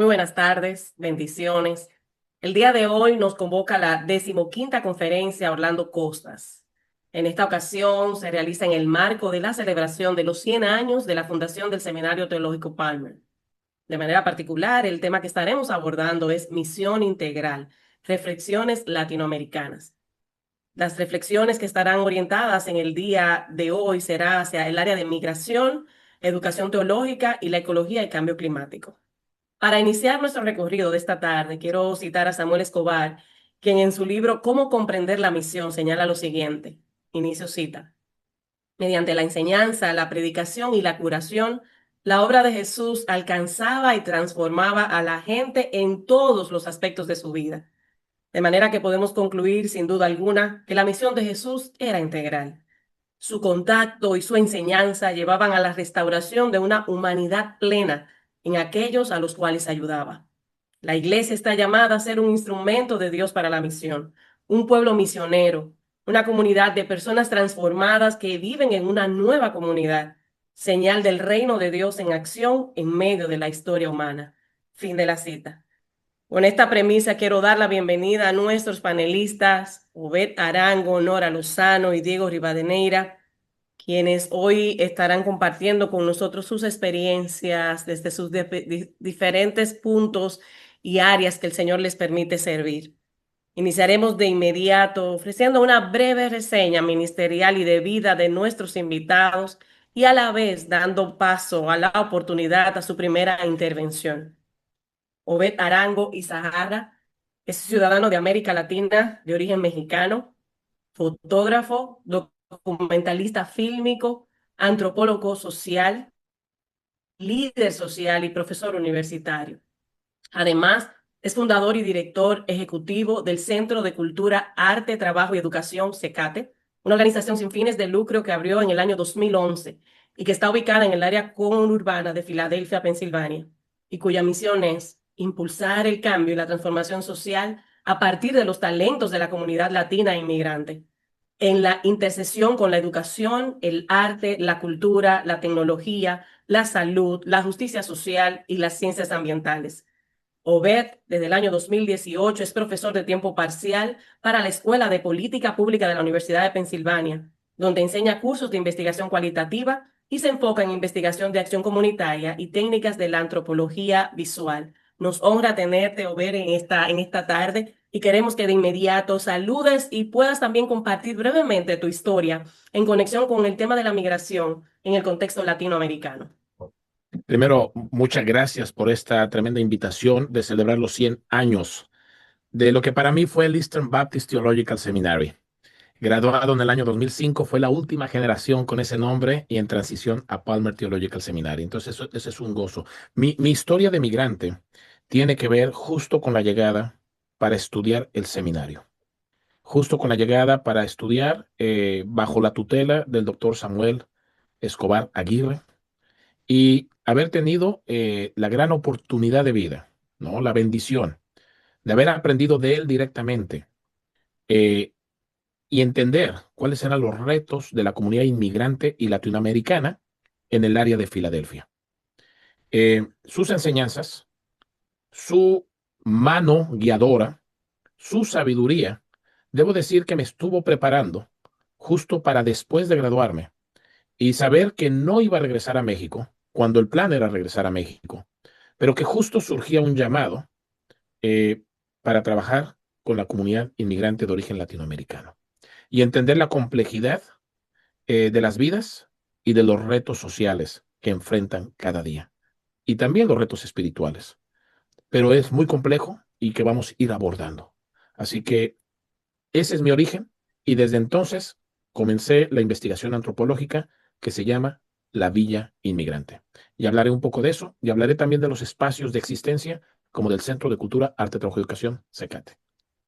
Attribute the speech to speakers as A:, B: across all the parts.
A: Muy buenas tardes, bendiciones. El día de hoy nos convoca la 15ª conferencia Orlando Costas. En esta ocasión se realiza en el marco de la celebración de los 100 años de la fundación del Seminario Teológico Palmer. De manera particular, el tema que estaremos abordando es Misión Integral, Reflexiones Latinoamericanas. Las reflexiones que estarán orientadas en el día de hoy será hacia el área de migración, educación teológica y la ecología y cambio climático. Para iniciar nuestro recorrido de esta tarde, quiero citar a Samuel Escobar, quien en su libro Cómo comprender la misión señala lo siguiente. Inicio cita. Mediante la enseñanza, la predicación y la curación, la obra de Jesús alcanzaba y transformaba a la gente en todos los aspectos de su vida. De manera que podemos concluir, sin duda alguna, que la misión de Jesús era integral. Su contacto y su enseñanza llevaban a la restauración de una humanidad plena en aquellos a los cuales ayudaba. La iglesia está llamada a ser un instrumento de Dios para la misión, un pueblo misionero, una comunidad de personas transformadas que viven en una nueva comunidad, señal del reino de Dios en acción en medio de la historia humana. Fin de la cita. Con esta premisa quiero dar la bienvenida a nuestros panelistas, Obed Arango, Nora Lozano y Diego Rivadeneira, quienes hoy estarán compartiendo con nosotros sus experiencias desde sus diferentes puntos y áreas que el Señor les permite servir. Iniciaremos de inmediato ofreciendo una breve reseña ministerial y de vida de nuestros invitados y a la vez dando paso a la oportunidad a su primera intervención. Obed Arango Izahara es ciudadano de América Latina de origen mexicano, fotógrafo, documentalista fílmico, antropólogo social, líder social y profesor universitario. Además, es fundador y director ejecutivo del Centro de Cultura, Arte, Trabajo y Educación, CECATE, una organización sin fines de lucro que abrió en el año 2011 y que está ubicada en el área conurbana de Filadelfia, Pensilvania, y cuya misión es impulsar el cambio y la transformación social a partir de los talentos de la comunidad latina e inmigrante, en la intersección con la educación, el arte, la cultura, la tecnología, la salud, la justicia social y las ciencias ambientales. Obed, desde el año 2018, es profesor de tiempo parcial para la Escuela de Política Pública de la Universidad de Pensilvania, donde enseña cursos de investigación cualitativa y se enfoca en investigación de acción comunitaria y técnicas de la antropología visual. Nos honra tenerte, Obed, en esta tarde y queremos que de inmediato saludes y puedas también compartir brevemente tu historia en conexión con el tema de la migración en el contexto latinoamericano.
B: Primero, muchas gracias por esta tremenda invitación de celebrar los 100 años de lo que para mí fue el Eastern Baptist Theological Seminary. Graduado en el año 2005, fue la última generación con ese nombre y en transición a Palmer Theological Seminary. Entonces, ese es un gozo. Mi historia de migrante tiene que ver justo con la llegada para estudiar el seminario. Justo con la llegada para estudiar bajo la tutela del doctor Samuel Escobar Aguirre, y haber tenido la gran oportunidad de vida, ¿no? La bendición de haber aprendido de él directamente eh, y entender cuáles eran los retos de la comunidad inmigrante y latinoamericana en el área de Filadelfia. Sus enseñanzas, su mano guiadora, su sabiduría, debo decir que me estuvo preparando justo para después de graduarme y saber que no iba a regresar a México cuando el plan era regresar a México, pero que justo surgía un llamado eh, para trabajar con la comunidad inmigrante de origen latinoamericano y entender la complejidad de las vidas y de los retos sociales que enfrentan cada día y también los retos espirituales. Pero es muy complejo y que vamos a ir abordando. Así que ese es mi origen y desde entonces comencé la investigación antropológica que se llama La Villa Inmigrante. Y hablaré un poco de eso y hablaré también de los espacios de existencia como del Centro de Cultura, Arte, Trabajo y Educación, CECATE.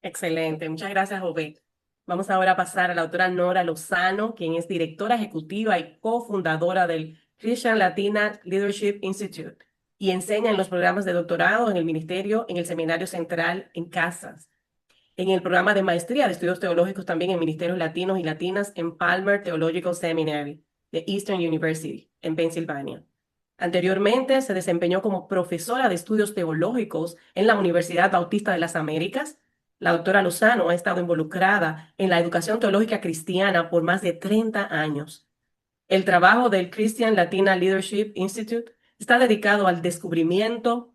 A: Excelente, muchas gracias, Obed. Vamos ahora a pasar a la autora Nora Lozano, quien es directora ejecutiva y cofundadora del Christian Latina Leadership Institute y enseña en los programas de doctorado en el ministerio, en el Seminario Central en Casas, en el programa de maestría de estudios teológicos también en ministerios latinos y latinas en Palmer Theological Seminary de Eastern University en Pensilvania. Anteriormente se desempeñó como profesora de estudios teológicos en la Universidad Bautista de las Américas. La doctora Lozano ha estado involucrada en la educación teológica cristiana por más de 30 años. El trabajo del Christian Latina Leadership Institute está dedicado al descubrimiento,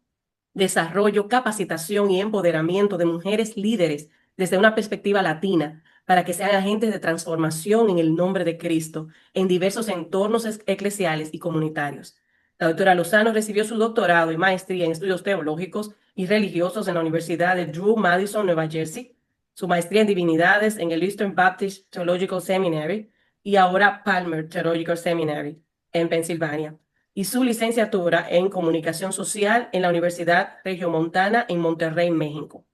A: desarrollo, capacitación y empoderamiento de mujeres líderes desde una perspectiva latina para que sean agentes de transformación en el nombre de Cristo en diversos entornos eclesiales y comunitarios. La doctora Lozano recibió su doctorado y maestría en estudios teológicos y religiosos en la Universidad de Drew Madison, Nueva Jersey, su maestría en divinidades en el Eastern Baptist Theological Seminary y ahora Palmer Theological Seminary en Pensilvania, y su licenciatura en Comunicación Social en la Universidad Regiomontana en Monterrey, México.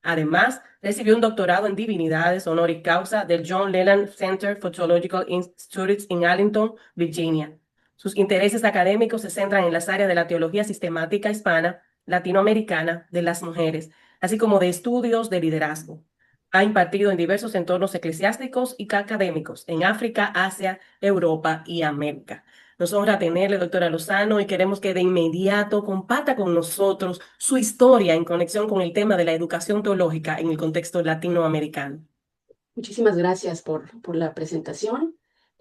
A: Además, recibió un doctorado en Divinidades honoris causa del John Leland Center for Theological Studies en Arlington, Virginia. Sus intereses académicos se centran en las áreas de la teología sistemática hispana, latinoamericana, de las mujeres, así como de estudios de liderazgo. Ha impartido en diversos entornos eclesiásticos y académicos en África, Asia, Europa y América. Nos honra tenerle, doctora Lozano, y queremos que de inmediato comparta con nosotros su historia en conexión con el tema de la educación teológica en el contexto latinoamericano.
C: Muchísimas gracias por la presentación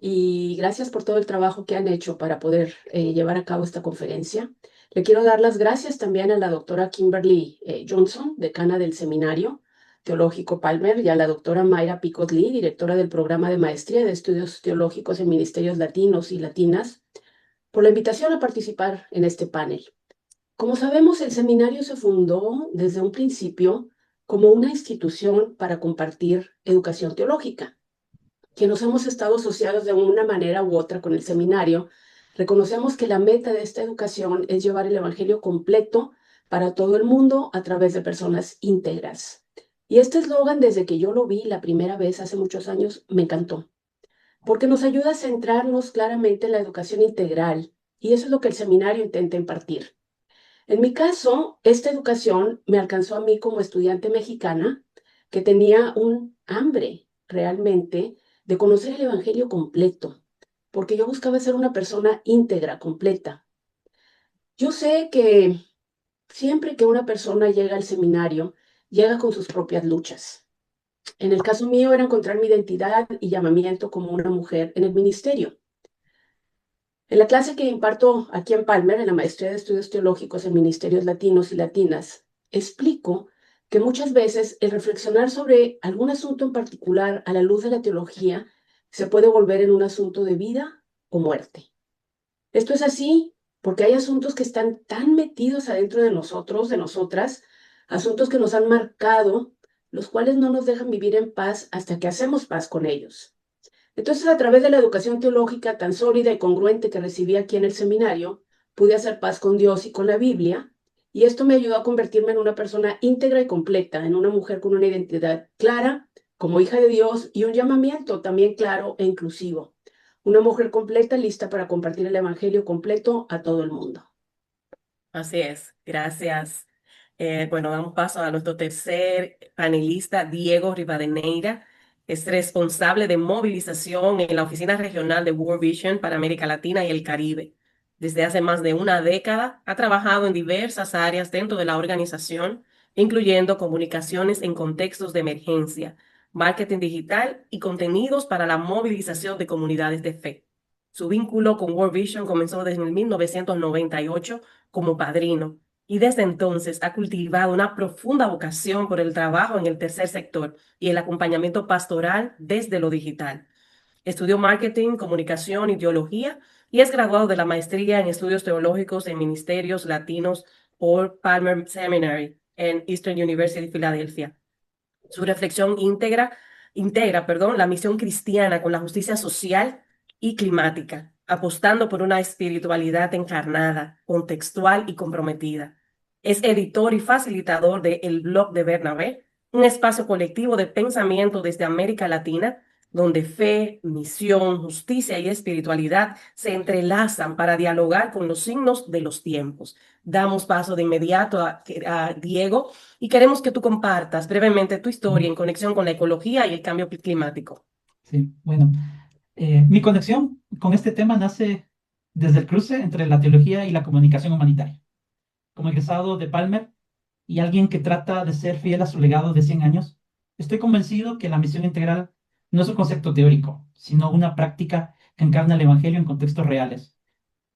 C: y gracias por todo el trabajo que han hecho para poder llevar a cabo esta conferencia. Le quiero dar las gracias también a la doctora Kimberly Johnson, decana del Seminario Teológico Palmer, y a la doctora Mayra Picot Lee, directora del programa de Maestría de Estudios Teológicos en Ministerios Latinos y Latinas, por la invitación a participar en este panel. Como sabemos, el seminario se fundó desde un principio como una institución para compartir educación teológica. Quienes hemos estado asociados de una manera u otra con el seminario, reconocemos que la meta de esta educación es llevar el evangelio completo para todo el mundo a través de personas íntegras. Y este eslogan, desde que yo lo vi la primera vez hace muchos años, me encantó, porque nos ayuda a centrarnos claramente en la educación integral, y eso es lo que el seminario intenta impartir. En mi caso, esta educación me alcanzó a mí como estudiante mexicana que tenía un hambre realmente de conocer el evangelio completo, porque yo buscaba ser una persona íntegra, completa. Yo sé que siempre que una persona llega al seminario, llega con sus propias luchas. En el caso mío era encontrar mi identidad y llamamiento como una mujer en el ministerio. En la clase que imparto aquí en Palmer, en la Maestría de Estudios Teológicos en Ministerios Latinos y Latinas, explico que muchas veces el reflexionar sobre algún asunto en particular a la luz de la teología se puede volver en un asunto de vida o muerte. Esto es así porque hay asuntos que están tan metidos adentro de nosotros, de nosotras, asuntos que nos han marcado, los cuales no nos dejan vivir en paz hasta que hacemos paz con ellos. Entonces, a través de la educación teológica tan sólida y congruente que recibí aquí en el seminario, pude hacer paz con Dios y con la Biblia, y esto me ayudó a convertirme en una persona íntegra y completa, en una mujer con una identidad clara, como hija de Dios, y un llamamiento también claro e inclusivo. Una mujer completa, lista para compartir el evangelio completo a todo el mundo.
A: Así es, gracias. Bueno, damos paso a nuestro tercer panelista, Diego Rivadeneira. Es responsable de movilización en la Oficina Regional de World Vision para América Latina y el Caribe. Desde hace más de una década ha trabajado en diversas áreas dentro de la organización, incluyendo comunicaciones en contextos de emergencia, marketing digital y contenidos para la movilización de comunidades de fe. Su vínculo con World Vision comenzó desde 1998 como padrino, y desde entonces ha cultivado una profunda vocación por el trabajo en el tercer sector y el acompañamiento pastoral desde lo digital. Estudió marketing, comunicación y teología y es graduado de la maestría en estudios teológicos en ministerios latinos por Palmer Seminary en Eastern University, Filadelfia. Su reflexión integra, la misión cristiana con la justicia social y climática, apostando por una espiritualidad encarnada, contextual y comprometida. Es editor y facilitador de El Blog de Bernabé, un espacio colectivo de pensamiento desde América Latina, donde fe, misión, justicia y espiritualidad se entrelazan para dialogar con los signos de los tiempos. Damos paso de inmediato a Diego y queremos que tú compartas brevemente tu historia en conexión con la ecología y el cambio climático.
D: Sí, bueno, mi conexión con este tema nace desde el cruce entre la teología y la comunicación humanitaria. Como egresado de Palmer y alguien que trata de ser fiel a su legado de 100 años, estoy convencido que la misión integral no es un concepto teórico, sino una práctica que encarna el Evangelio en contextos reales.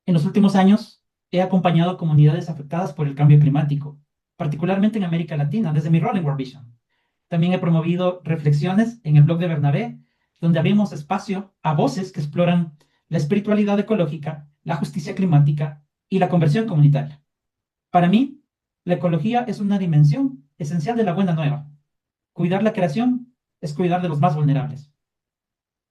D: En los últimos años, he acompañado a comunidades afectadas por el cambio climático, particularmente en América Latina, desde mi rol en World Vision. También he promovido reflexiones en el blog de Bernabé, donde abrimos espacio a voces que exploran la espiritualidad ecológica, la justicia climática y la conversión comunitaria. Para mí, la ecología es una dimensión esencial de la buena nueva. Cuidar la creación es cuidar de los más vulnerables.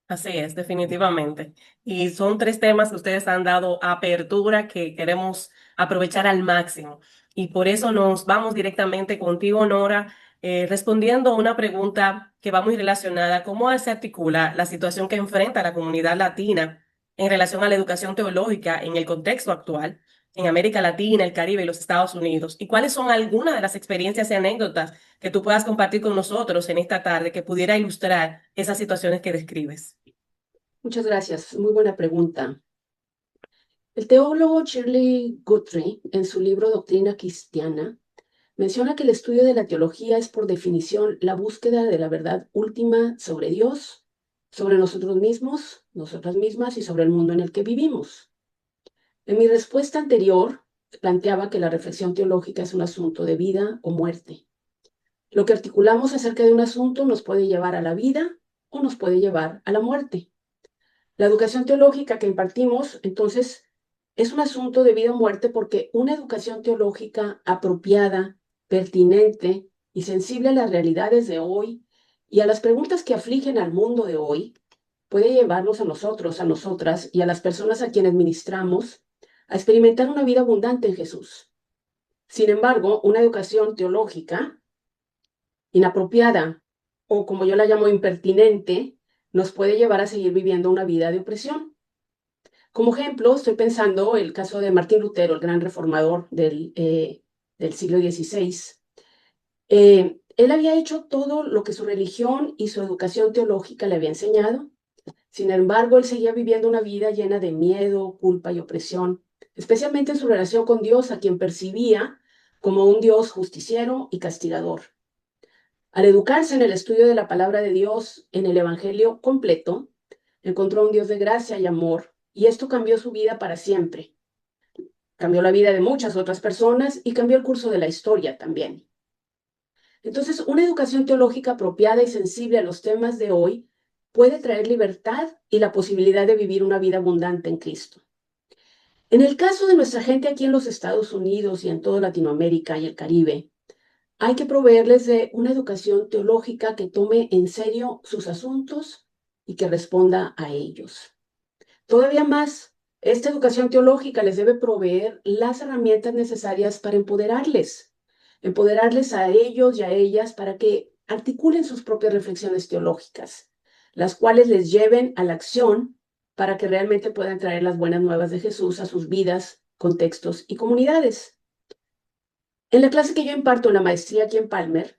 A: Así es, definitivamente. Y son tres temas que ustedes han dado apertura que queremos aprovechar al máximo. Y por eso nos vamos directamente contigo, Nora, respondiendo a una pregunta que va muy relacionada. ¿Cómo se articula la situación que enfrenta la comunidad latina en relación a la educación teológica en el contexto actual en América Latina, el Caribe y los Estados Unidos? ¿Y cuáles son algunas de las experiencias y anécdotas que tú puedas compartir con nosotros en esta tarde que pudiera ilustrar esas situaciones que describes?
C: Muchas gracias. Muy buena pregunta. El teólogo Shirley Guthrie, en su libro Doctrina Cristiana, menciona que el estudio de la teología es por definición la búsqueda de la verdad última sobre Dios, sobre nosotros mismos, nosotras mismas y sobre el mundo en el que vivimos. En mi respuesta anterior, planteaba que la reflexión teológica es un asunto de vida o muerte. Lo que articulamos acerca de un asunto nos puede llevar a la vida o nos puede llevar a la muerte. La educación teológica que impartimos, entonces, es un asunto de vida o muerte porque una educación teológica apropiada, pertinente y sensible a las realidades de hoy y a las preguntas que afligen al mundo de hoy, puede llevarnos a nosotros, a nosotras y a las personas a quienes ministramos a experimentar una vida abundante en Jesús. Sin embargo, una educación teológica inapropiada o, como yo la llamo, impertinente, nos puede llevar a seguir viviendo una vida de opresión. Como ejemplo, estoy pensando el caso de Martín Lutero, el gran reformador del siglo XVI. Él había hecho todo lo que su religión y su educación teológica le había enseñado. Sin embargo, él seguía viviendo una vida llena de miedo, culpa y opresión, especialmente en su relación con Dios, a quien percibía como un Dios justiciero y castigador. Al educarse en el estudio de la palabra de Dios en el Evangelio completo, encontró un Dios de gracia y amor, y esto cambió su vida para siempre. Cambió la vida de muchas otras personas y cambió el curso de la historia también. Entonces, una educación teológica apropiada y sensible a los temas de hoy puede traer libertad y la posibilidad de vivir una vida abundante en Cristo. En el caso de nuestra gente aquí en los Estados Unidos y en toda Latinoamérica y el Caribe, hay que proveerles de una educación teológica que tome en serio sus asuntos y que responda a ellos. Todavía más, esta educación teológica les debe proveer las herramientas necesarias para empoderarles a ellos y a ellas para que articulen sus propias reflexiones teológicas, las cuales les lleven a la acción para que realmente puedan traer las buenas nuevas de Jesús a sus vidas, contextos y comunidades. En la clase que yo imparto en la maestría aquí en Palmer,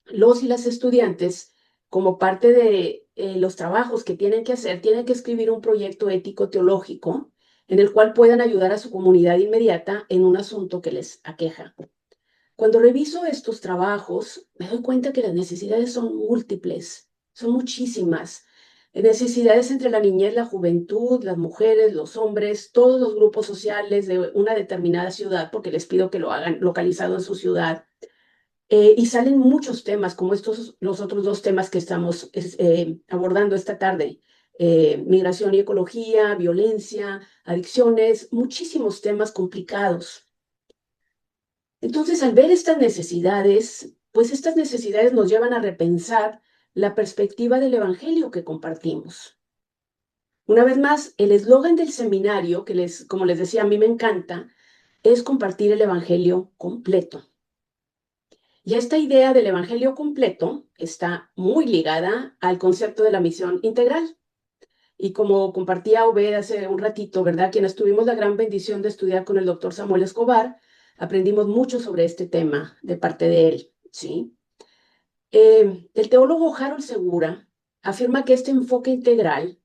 C: los y las estudiantes, como parte de los trabajos que tienen que hacer, tienen que escribir un proyecto ético teológico en el cual puedan ayudar a su comunidad inmediata en un asunto que les aqueja. Cuando reviso estos trabajos, me doy cuenta que las necesidades son múltiples, son muchísimas. Necesidades entre la niñez, la juventud, las mujeres, los hombres, todos los grupos sociales de una determinada ciudad, porque les pido que lo hagan localizado en su ciudad. Y salen muchos temas, como los otros dos temas que estamos abordando esta tarde. Migración y ecología, violencia, adicciones, muchísimos temas complicados. Entonces, al ver estas necesidades, pues estas necesidades nos llevan a repensar la perspectiva del evangelio que compartimos. Una vez más, el eslogan del seminario, como les decía, a mí me encanta, es compartir el evangelio completo. Y esta idea del evangelio completo está muy ligada al concepto de la misión integral. Y como compartía Obed hace un ratito, ¿verdad? Quienes tuvimos la gran bendición de estudiar con el doctor Samuel Escobar, aprendimos mucho sobre este tema de parte de él, ¿sí? El teólogo Harold Segura afirma que este enfoque integral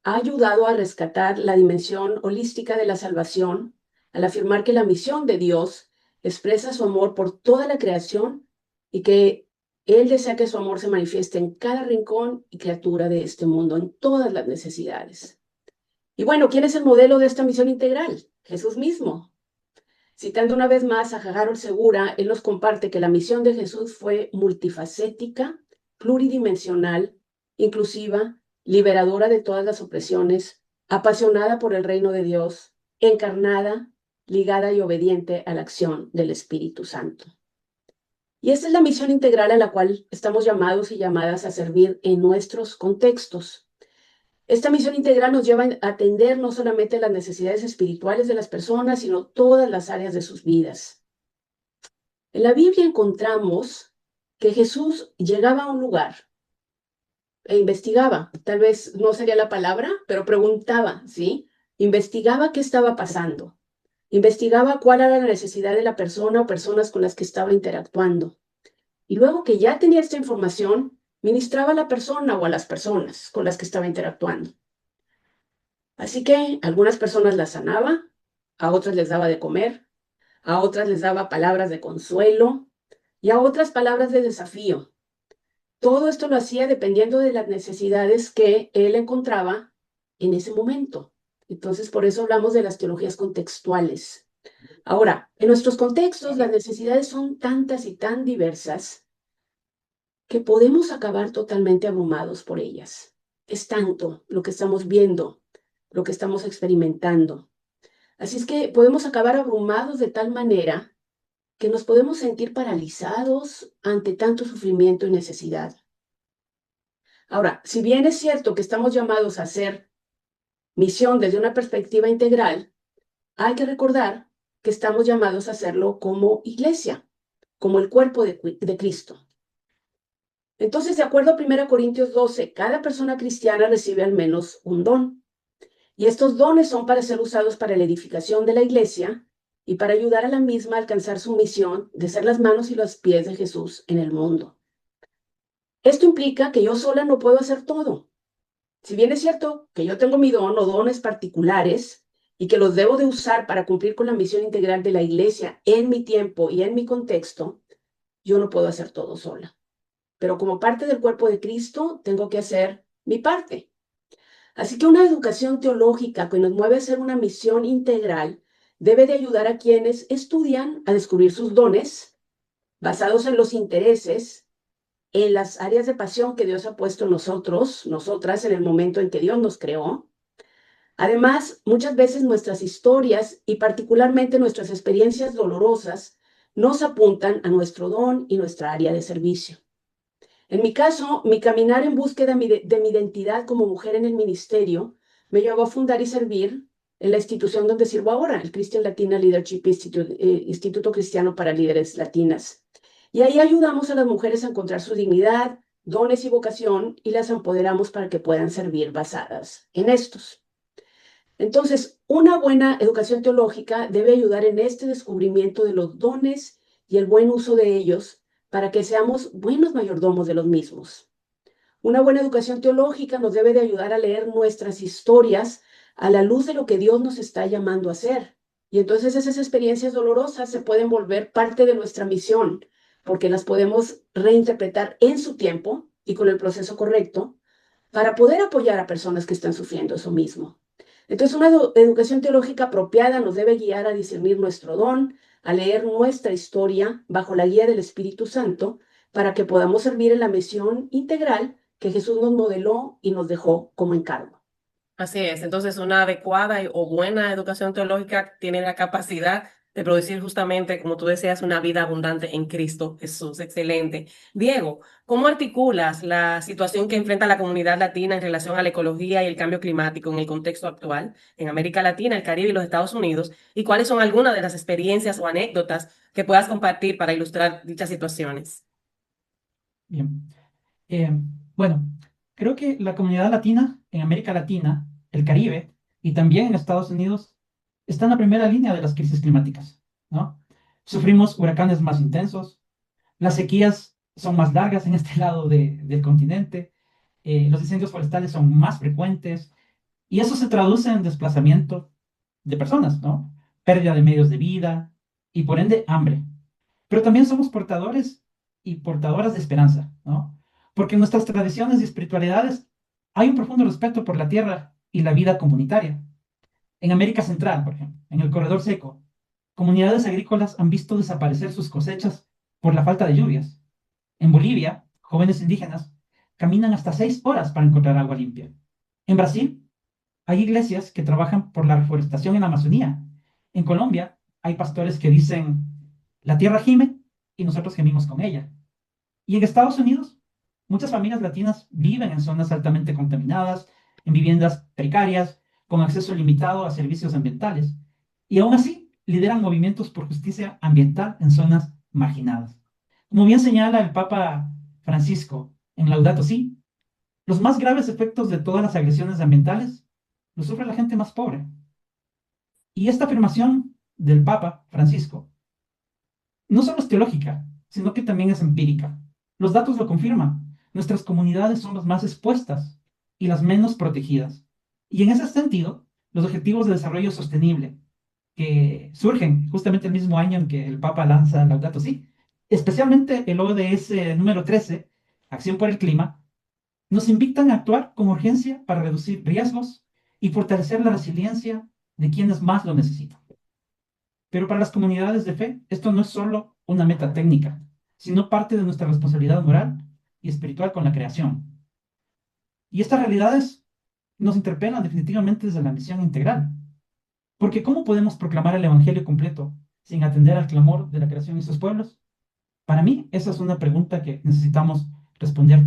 C: ha ayudado a rescatar la dimensión holística de la salvación al afirmar que la misión de Dios expresa su amor por toda la creación y que Él desea que su amor se manifieste en cada rincón y criatura de este mundo, en todas las necesidades. Y bueno, ¿quién es el modelo de esta misión integral? Jesús mismo. Citando una vez más a Harold Segura, él nos comparte que la misión de Jesús fue multifacética, pluridimensional, inclusiva, liberadora de todas las opresiones, apasionada por el reino de Dios, encarnada, ligada y obediente a la acción del Espíritu Santo. Y esta es la misión integral a la cual estamos llamados y llamadas a servir en nuestros contextos. Esta misión integral nos lleva a atender no solamente las necesidades espirituales de las personas, sino todas las áreas de sus vidas. En la Biblia encontramos que Jesús llegaba a un lugar e investigaba, tal vez no sería la palabra, pero preguntaba, ¿sí? Investigaba qué estaba pasando, investigaba cuál era la necesidad de la persona o personas con las que estaba interactuando. Y luego que ya tenía esta información, ministraba a la persona o a las personas con las que estaba interactuando. Así que algunas personas las sanaba, a otras les daba de comer, a otras les daba palabras de consuelo y a otras palabras de desafío. Todo esto lo hacía dependiendo de las necesidades que él encontraba en ese momento. Entonces, por eso hablamos de las teologías contextuales. Ahora, en nuestros contextos, las necesidades son tantas y tan diversas que podemos acabar totalmente abrumados por ellas. Es tanto lo que estamos viendo, lo que estamos experimentando. Así es que podemos acabar abrumados de tal manera que nos podemos sentir paralizados ante tanto sufrimiento y necesidad. Ahora, si bien es cierto que estamos llamados a hacer misión desde una perspectiva integral, hay que recordar que estamos llamados a hacerlo como iglesia, como el cuerpo de Cristo. Entonces, de acuerdo a 1 Corintios 12, cada persona cristiana recibe al menos un don. Y estos dones son para ser usados para la edificación de la iglesia y para ayudar a la misma a alcanzar su misión de ser las manos y los pies de Jesús en el mundo. Esto implica que yo sola no puedo hacer todo. Si bien es cierto que yo tengo mi don o dones particulares y que los debo de usar para cumplir con la misión integral de la iglesia en mi tiempo y en mi contexto, yo no puedo hacer todo sola. Pero como parte del cuerpo de Cristo, tengo que hacer mi parte. Así que una educación teológica que nos mueve a hacer una misión integral debe de ayudar a quienes estudian a descubrir sus dones basados en los intereses, en las áreas de pasión que Dios ha puesto en nosotros, nosotras, en el momento en que Dios nos creó. Además, muchas veces nuestras historias y particularmente nuestras experiencias dolorosas nos apuntan a nuestro don y nuestra área de servicio. En mi caso, mi caminar en búsqueda de mi identidad como mujer en el ministerio me llevó a fundar y servir en la institución donde sirvo ahora, el Christian Latina Leadership Institute, Instituto Cristiano para Líderes Latinas. Y ahí ayudamos a las mujeres a encontrar su dignidad, dones y vocación y las empoderamos para que puedan servir basadas en estos. Entonces, una buena educación teológica debe ayudar en este descubrimiento de los dones y el buen uso de ellos para que seamos buenos mayordomos de los mismos. Una buena educación teológica nos debe de ayudar a leer nuestras historias a la luz de lo que Dios nos está llamando a hacer. Y entonces esas experiencias dolorosas se pueden volver parte de nuestra misión, porque las podemos reinterpretar en su tiempo y con el proceso correcto para poder apoyar a personas que están sufriendo eso mismo. Entonces, una educación teológica apropiada nos debe guiar a discernir nuestro don, a leer nuestra historia bajo la guía del Espíritu Santo, para que podamos servir en la misión integral que Jesús nos modeló y nos dejó como encargo.
A: Así es, entonces una adecuada o buena educación teológica tiene la capacidad de producir justamente, como tú decías, una vida abundante en Cristo Jesús. Excelente. Diego, ¿cómo articulas la situación que enfrenta la comunidad latina en relación a la ecología y el cambio climático en el contexto actual en América Latina, el Caribe y los Estados Unidos? ¿Y cuáles son algunas de las experiencias o anécdotas que puedas compartir para ilustrar dichas situaciones?
D: Bien. Bueno, creo que la comunidad latina en América Latina, el Caribe y también en Estados Unidos está en la primera línea de las crisis climáticas, ¿no? Sufrimos huracanes más intensos, las sequías son más largas en este lado del continente, los incendios forestales son más frecuentes, Y eso se traduce en desplazamiento de personas, ¿no? Pérdida de medios de vida y por ende hambre. Pero también somos portadores y portadoras de esperanza, ¿no? Porque en nuestras tradiciones y espiritualidades hay un profundo respeto por la tierra y la vida comunitaria. En América Central, por ejemplo, en el corredor seco, comunidades agrícolas han visto desaparecer sus cosechas por la falta de lluvias. En Bolivia, jóvenes indígenas caminan hasta 6 horas para encontrar agua limpia. En Brasil, hay iglesias que trabajan por la reforestación en la Amazonía. En Colombia, hay pastores que dicen, la tierra gime y nosotros gemimos con ella. Y en Estados Unidos, muchas familias latinas viven en zonas altamente contaminadas, en viviendas precarias, con acceso limitado a servicios ambientales. Y aún así, lideran movimientos por justicia ambiental en zonas marginadas. Como bien señala el Papa Francisco en Laudato Si, los más graves efectos de todas las agresiones ambientales los sufre la gente más pobre. Y esta afirmación del Papa Francisco no solo es teológica, sino que también es empírica. Los datos lo confirman. Nuestras comunidades son las más expuestas y las menos protegidas. Y en ese sentido, los Objetivos de Desarrollo Sostenible, que surgen justamente el mismo año en que el Papa lanza Laudato Si, especialmente el ODS número 13, Acción por el Clima, nos invitan a actuar con urgencia para reducir riesgos y fortalecer la resiliencia de quienes más lo necesitan. Pero para las comunidades de fe, esto no es solo una meta técnica, sino parte de nuestra responsabilidad moral y espiritual con la creación. Y estas realidades nos interpelan definitivamente desde la misión integral. Porque ¿cómo podemos proclamar el Evangelio completo sin atender al clamor de la creación y sus pueblos? Para mí, esa es una pregunta que necesitamos responder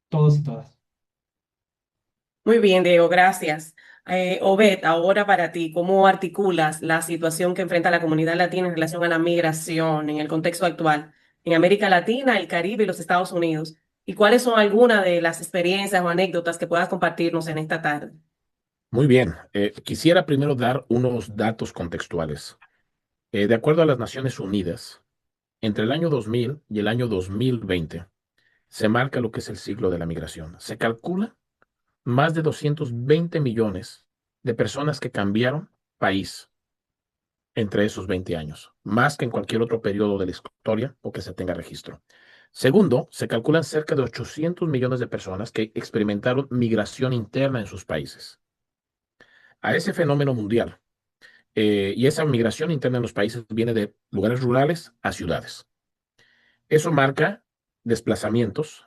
D: todos y todas.
A: Muy bien, Diego, gracias. Obed, ahora para ti, ¿cómo articulas la situación que enfrenta la comunidad latina en relación a la migración en el contexto actual en América Latina, el Caribe y los Estados Unidos? ¿Y cuáles son algunas de las experiencias o anécdotas que puedas compartirnos en esta tarde?
B: Muy bien. Quisiera primero dar unos datos contextuales. De acuerdo a las Naciones Unidas, entre el año 2000 y el año 2020 se marca lo que es el ciclo de la migración. Se calcula más de 220 millones de personas que cambiaron país entre esos 20 años, más que en cualquier otro periodo de la historia o que se tenga registro. Segundo, se calculan cerca de 800 millones de personas que experimentaron migración interna en sus países. A ese fenómeno mundial, y esa migración interna en los países viene de lugares rurales a ciudades. Eso marca desplazamientos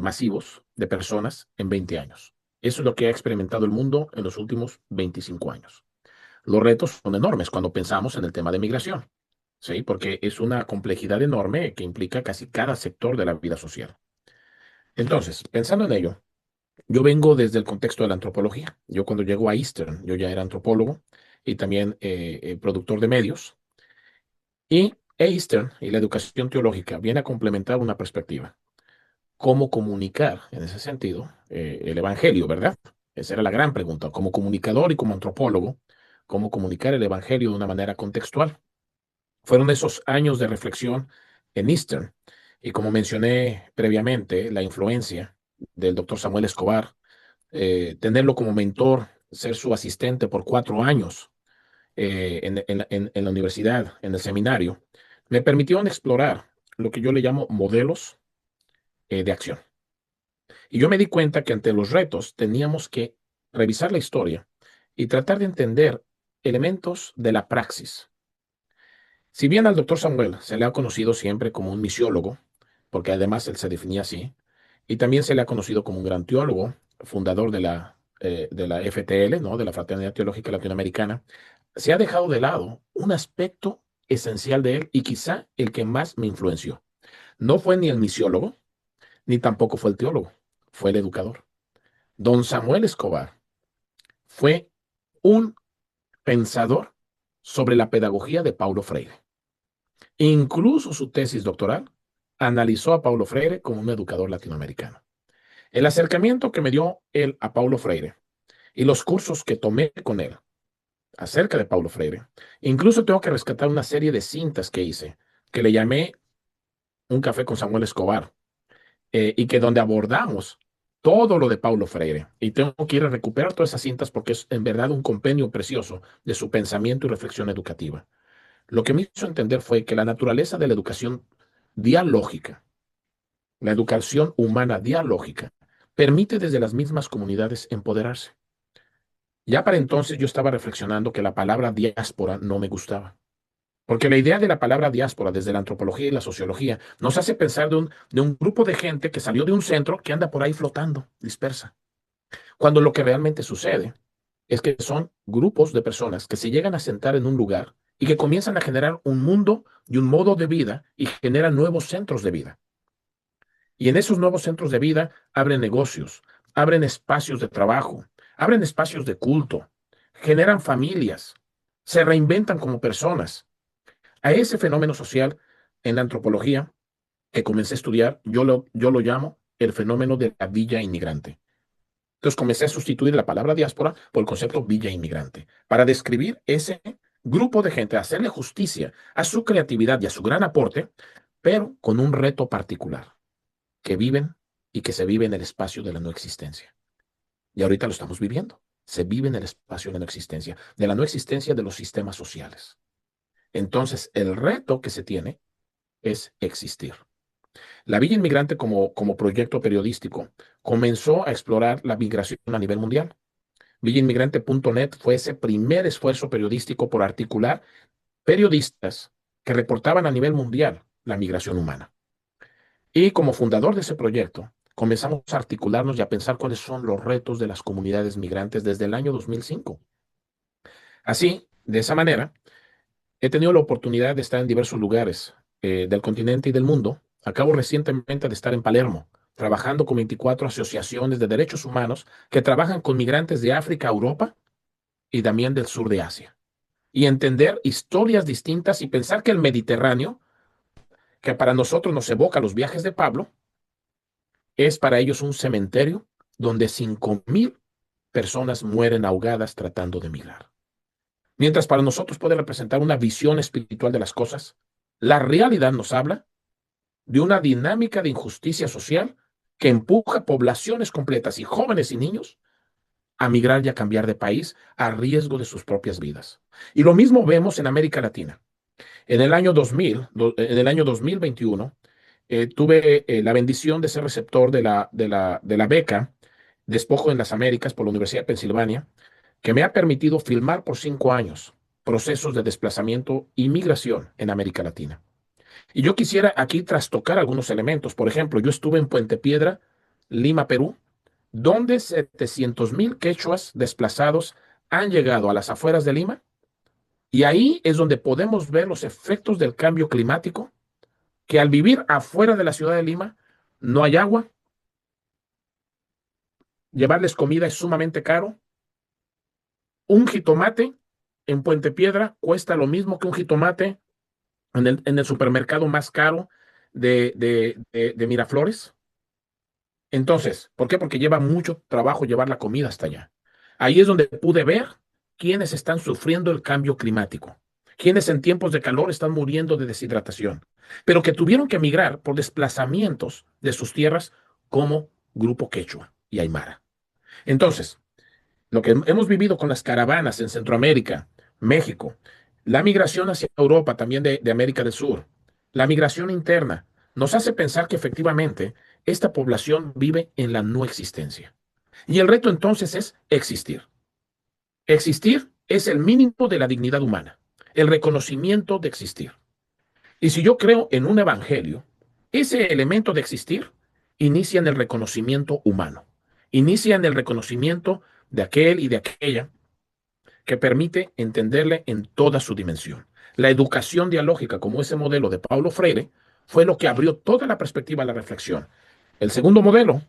B: masivos de personas en 20 años. Eso es lo que ha experimentado el mundo en los últimos 25 años. Los retos son enormes cuando pensamos en el tema de migración, ¿sí? Porque es una complejidad enorme que implica casi cada sector de la vida social. Entonces, pensando en ello, yo vengo desde el contexto de la antropología. Yo cuando llego a Eastern, yo ya era antropólogo y también productor de medios. Y Eastern y la educación teológica viene a complementar una perspectiva. Cómo comunicar, en ese sentido, el Evangelio, ¿verdad? Esa era la gran pregunta. Como comunicador y como antropólogo, cómo comunicar el Evangelio de una manera contextual. Fueron esos años de reflexión en Eastern. Y como mencioné previamente, la influencia del doctor Samuel Escobar, tenerlo como mentor, ser su asistente por 4 años en la universidad, en el seminario, me permitieron explorar lo que yo le llamo modelos de acción. Y yo me di cuenta que ante los retos teníamos que revisar la historia y tratar de entender elementos de la praxis. Si bien al doctor Samuel se le ha conocido siempre como un misiólogo, porque además él se definía así, y también se le ha conocido como un gran teólogo, fundador de la FTL, ¿no? De la Fraternidad Teológica Latinoamericana, se ha dejado de lado un aspecto esencial de él y quizá el que más me influenció. No fue ni el misiólogo, ni tampoco fue el teólogo, fue el educador. Don Samuel Escobar fue un pensador sobre la pedagogía de Paulo Freire. Incluso su tesis doctoral analizó a Paulo Freire como un educador latinoamericano. El acercamiento que me dio él a Paulo Freire y los cursos que tomé con él acerca de Paulo Freire, incluso tengo que rescatar una serie de cintas que hice, que le llamé Un café con Samuel Escobar, y que donde abordamos todo lo de Paulo Freire y tengo que ir a recuperar todas esas cintas porque es en verdad un compendio precioso de su pensamiento y reflexión educativa. Lo que me hizo entender fue que la naturaleza de la educación dialógica, la educación humana dialógica, permite desde las mismas comunidades empoderarse. Ya para entonces yo estaba reflexionando que la palabra diáspora no me gustaba. Porque la idea de la palabra diáspora desde la antropología y la sociología nos hace pensar de un grupo de gente que salió de un centro que anda por ahí flotando, dispersa. Cuando lo que realmente sucede es que son grupos de personas que se llegan a sentar en un lugar y que comienzan a generar un mundo y un modo de vida y generan nuevos centros de vida. Y en esos nuevos centros de vida abren negocios, abren espacios de trabajo, abren espacios de culto, generan familias, se reinventan como personas. A ese fenómeno social en la antropología que comencé a estudiar, yo lo llamo el fenómeno de la villa inmigrante. Entonces comencé a sustituir la palabra diáspora por el concepto villa inmigrante, para describir ese grupo de gente, hacerle justicia a su creatividad y a su gran aporte, pero con un reto particular, que viven y que se vive en el espacio de la no existencia. Y ahorita lo estamos viviendo. Se vive en el espacio de la no existencia de los sistemas sociales. Entonces, el reto que se tiene es existir. La Villa Inmigrante como proyecto periodístico comenzó a explorar la migración a nivel mundial. Villainmigrante.net fue ese primer esfuerzo periodístico por articular periodistas que reportaban a nivel mundial la migración humana. Y como fundador de ese proyecto, comenzamos a articularnos y a pensar cuáles son los retos de las comunidades migrantes desde el año 2005. Así, de esa manera, he tenido la oportunidad de estar en diversos lugares del continente y del mundo. Acabo recientemente de estar en Palermo, trabajando con 24 asociaciones de derechos humanos que trabajan con migrantes de África a Europa y también del sur de Asia. Y entender historias distintas y pensar que el Mediterráneo, que para nosotros nos evoca los viajes de Pablo, es para ellos un cementerio donde 5.000 personas mueren ahogadas tratando de migrar. Mientras para nosotros puede representar una visión espiritual de las cosas, la realidad nos habla de una dinámica de injusticia social que empuja poblaciones completas y jóvenes y niños a migrar y a cambiar de país a riesgo de sus propias vidas. Y lo mismo vemos en América Latina. En el año 2021, tuve la bendición de ser receptor de la beca Despojo en las Américas por la Universidad de Pensilvania, que me ha permitido filmar por 5 años procesos de desplazamiento y migración en América Latina. Y yo quisiera aquí trastocar algunos elementos. Por ejemplo, yo estuve en Puente Piedra, Lima, Perú, donde 700,000 quechuas desplazados han llegado a las afueras de Lima, y ahí es donde podemos ver los efectos del cambio climático, que al vivir afuera de la ciudad de Lima no hay agua, llevarles comida es sumamente caro. Un jitomate en Puente Piedra cuesta lo mismo que un jitomate en el supermercado más caro de Miraflores. Entonces, ¿por qué? Porque lleva mucho trabajo llevar la comida hasta allá. Ahí es donde pude ver quiénes están sufriendo el cambio climático, quienes en tiempos de calor están muriendo de deshidratación, pero que tuvieron que emigrar por desplazamientos de sus tierras como grupo quechua y aymara. Entonces, lo que hemos vivido con las caravanas en Centroamérica, México, la migración hacia Europa, también de América del Sur, la migración interna, nos hace pensar que efectivamente esta población vive en la no existencia. Y el reto entonces es existir. Existir es el mínimo de la dignidad humana, el reconocimiento de existir. Y si yo creo en un evangelio, ese elemento de existir inicia en el reconocimiento humano, inicia en el reconocimiento de aquel y de aquella que permite entenderle en toda su dimensión. La educación dialógica, como ese modelo de Paulo Freire, fue lo que abrió toda la perspectiva a la reflexión. El segundo modelo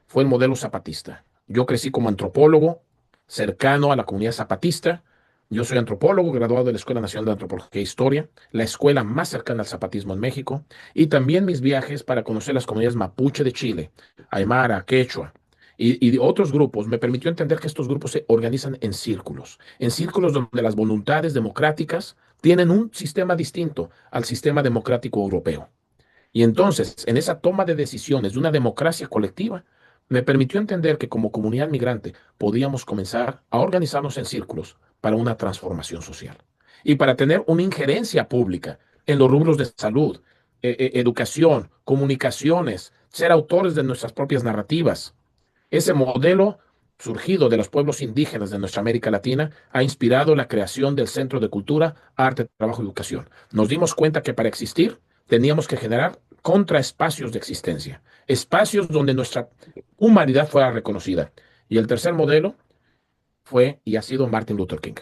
B: fue el modelo zapatista. Yo crecí como antropólogo cercano a la comunidad zapatista. Yo soy antropólogo, graduado de la Escuela Nacional de Antropología e Historia, la escuela más cercana al zapatismo en México, y también mis viajes para conocer las comunidades mapuche de Chile, aymara, quechua, y otros grupos, me permitió entender que estos grupos se organizan en círculos donde las voluntades democráticas tienen un sistema distinto al sistema democrático europeo. Y entonces, en esa toma de decisiones de una democracia colectiva, me permitió entender que como comunidad migrante podíamos comenzar a organizarnos en círculos para una transformación social y para tener una injerencia pública en los rubros de salud, educación, comunicaciones, ser autores de nuestras propias narrativas. Ese modelo surgido de los pueblos indígenas de nuestra América Latina ha inspirado la creación del Centro de Cultura, Arte, Trabajo y Educación. Nos dimos cuenta que para existir teníamos que generar contraespacios de existencia, espacios donde nuestra humanidad fuera reconocida. Y el tercer modelo fue y ha sido Martin Luther King.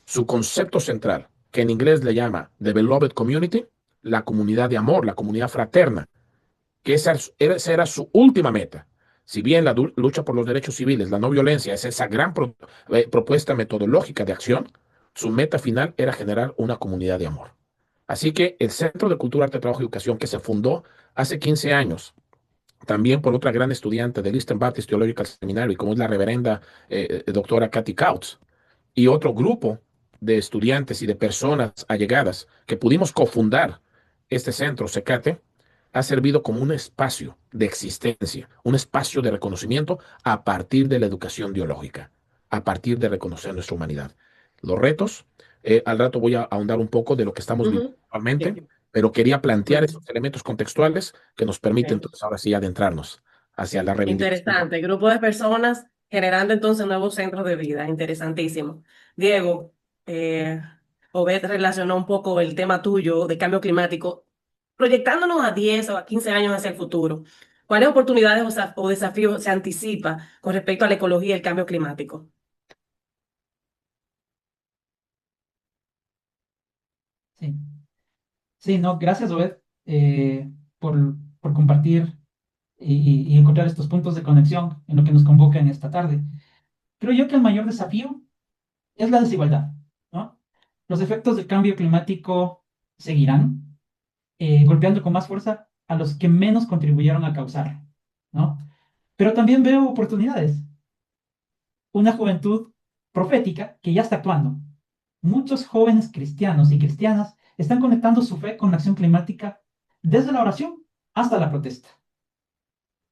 B: Su concepto central, que en inglés le llama The Beloved Community, la comunidad de amor, la comunidad fraterna, que esa era su última meta. Si bien la lucha por los derechos civiles, la no violencia, es esa gran propuesta metodológica de acción, su meta final era generar una comunidad de amor. Así que el Centro de Cultura, Arte, Trabajo y Educación, que se fundó hace 15 años, también por otra gran estudiante del Eastern Baptist Theological Seminary, como es la reverenda doctora Kathy Kautz, y otro grupo de estudiantes y de personas allegadas que pudimos cofundar este centro, SECATE, ha servido como un espacio de existencia, un espacio de reconocimiento a partir de la educación teológica, a partir de reconocer nuestra humanidad. Los retos, al rato voy a ahondar un poco de lo que estamos viviendo actualmente,
A: Sí.
B: pero quería plantear esos elementos contextuales que nos permiten
A: Ok.
B: entonces ahora sí adentrarnos hacia la reivindicación.
A: Interesante. Grupo de personas generando entonces nuevos centros de vida. Interesantísimo. Diego, eh, Obed relacionó un poco el tema tuyo de cambio climático, proyectándonos a 10 o a 15 años hacia el futuro. ¿Cuáles oportunidades o desafíos se anticipa con respecto a la ecología y el cambio climático?
D: Sí, sí, no, gracias, Obed, por compartir y encontrar estos puntos de conexión en lo que nos convoca en esta tarde. Creo yo que el mayor desafío es la desigualdad, ¿no? Los efectos del cambio climático seguirán golpeando con más fuerza a los que menos contribuyeron a causarlo, ¿no? Pero también veo oportunidades. Una juventud profética que ya está actuando. Muchos jóvenes cristianos y cristianas están conectando su fe con la acción climática desde la oración hasta la protesta.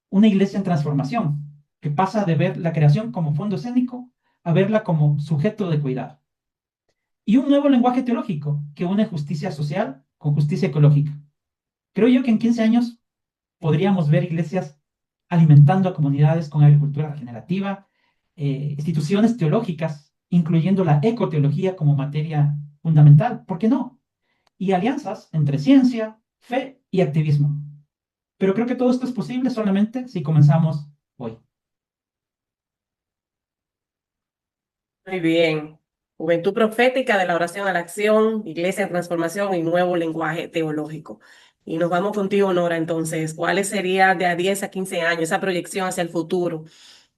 D: Una iglesia en transformación que pasa de ver la creación como fondo escénico a verla como sujeto de cuidado. Y un nuevo lenguaje teológico que une justicia social con justicia ecológica. Creo yo que en 15 años podríamos ver iglesias alimentando a comunidades con agricultura regenerativa, instituciones teológicas, incluyendo la ecoteología como materia fundamental, ¿por qué no? Y alianzas entre ciencia, fe y activismo. Pero creo que todo esto es posible solamente si comenzamos hoy.
A: Muy bien. Juventud profética de la oración a la acción, iglesia en transformación y nuevo lenguaje teológico. Y nos vamos contigo, Nora, entonces, ¿cuáles serían de a 10 a 15 años esa proyección hacia el futuro?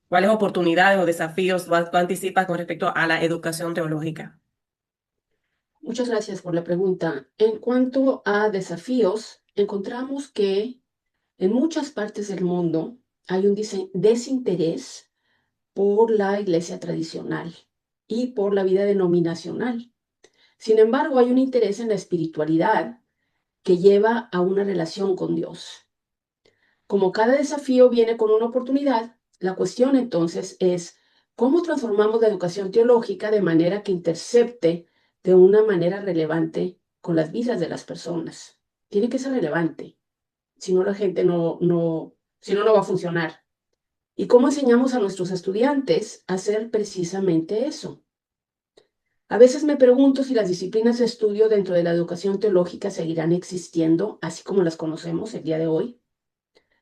A: ¿Cuáles oportunidades o desafíos tú anticipas con respecto a la educación teológica?
C: Muchas gracias por la pregunta. En cuanto a desafíos, encontramos que en muchas partes del mundo hay un desinterés por la iglesia tradicional y por la vida denominacional. Sin embargo, hay un interés en la espiritualidad que lleva a una relación con Dios. Como cada desafío viene con una oportunidad, la cuestión entonces es cómo transformamos la educación teológica de manera que intercepte de una manera relevante con las vidas de las personas. Tiene que ser relevante, si no la gente si no va a funcionar. ¿Y cómo enseñamos a nuestros estudiantes a hacer precisamente eso? A veces me pregunto si las disciplinas de estudio dentro de la educación teológica seguirán existiendo, así como las conocemos el día de hoy.